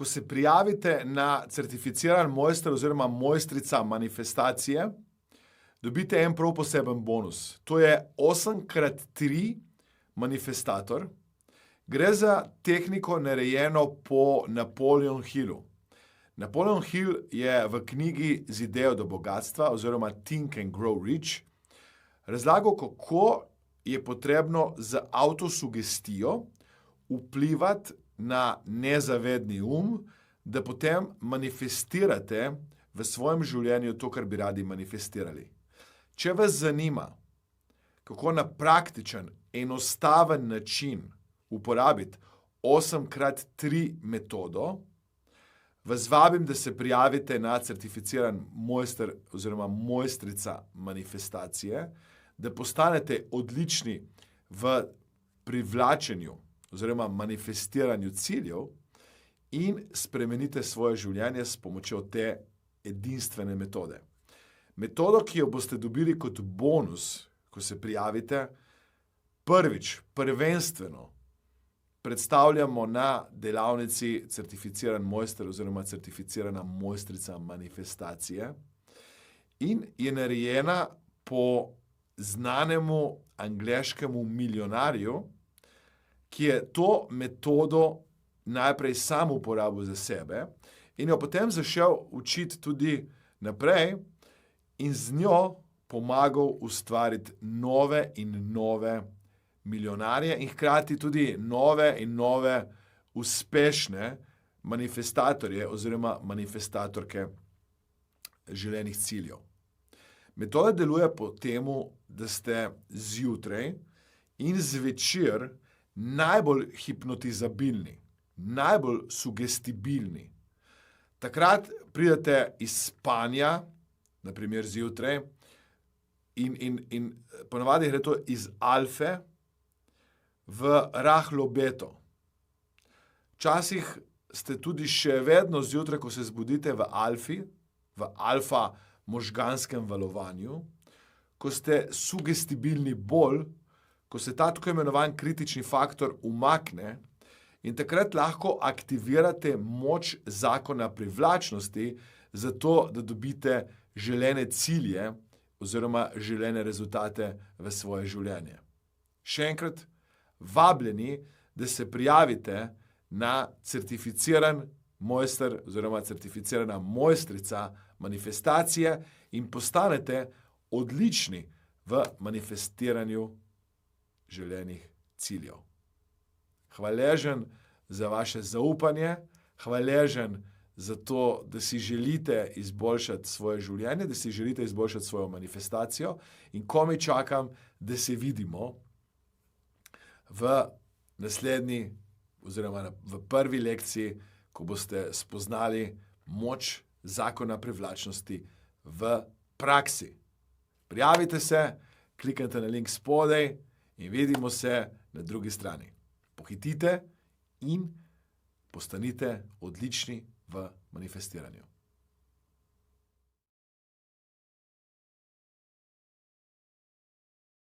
ko se prijavite na certificiran mojster oziroma mojstrica manifestacije, dobite en prav poseben bonus. To je 8x3 manifestator. Gre za tehniko narejeno po Napoleon Hillu. Napoleon Hill je v knjigi Z idejo do bogatstva oziroma Think and Grow Rich razlagal, kako je potrebno z avtosugestijo vplivati na nezavedni da potem manifestirate v svojem življenju to, kar bi radi manifestirali. Če vas zanima, kako na praktičen, enostaven način uporabiti 8x3 metodo, vas vabim, da se prijavite na certificiran mojster oziroma mojstrica manifestacije, da postanete odlični v privlačenju oziroma manifestiranju ciljev in spremenite svoje življenje s pomočjo te edinstvene metode. Metodo, ki jo boste dobili kot bonus, ko se prijavite, prvič, prvenstveno predstavljamo na delavnici certificiran mojster oziroma certificirana mojstrica manifestacije in je narejena po znanemu angleškemu milijonarju, ki je to metodo najprej sam uporabil za sebe in jo potem začel učiti tudi naprej in z njo pomagal ustvariti nove in nove milijonarje in hkrati tudi nove in nove uspešne manifestatorje oziroma manifestatorke želenih ciljev. Metoda deluje po temu, da ste zjutraj in zvečer najbolj hipnotizabilni, najbolj sugestibilni. Takrat pridete iz spanja, na primer zjutraj, in ponavadi gre to iz alfe v rahlo beto. Včasih ste tudi še vedno zjutraj, ko se zbudite v alfi, v alfa možganskem valovanju, ko ste sugestibilni bolj, ko se ta tako imenovan kritični faktor umakne in takrat lahko aktivirate moč zakona privlačnosti zato, da dobite želene cilje oziroma želene rezultate v svoje življenje. Še enkrat, vabljeni, da se prijavite na certificiran mojster oziroma certificirana mojstrica manifestacije in postanete odlični v manifestiranju želenih ciljev. Hvaležen za vaše zaupanje, hvaležen za to, da si želite izboljšati svoje življenje, da si želite izboljšati svojo manifestacijo in komaj čakam, da se vidimo v naslednji oziroma v prvi lekciji, ko boste spoznali moč zakona privlačnosti v praksi. Prijavite se, kliknite na link spodaj in vidimo se na drugi strani. Pohitite in postanite odlični v manifestiranju.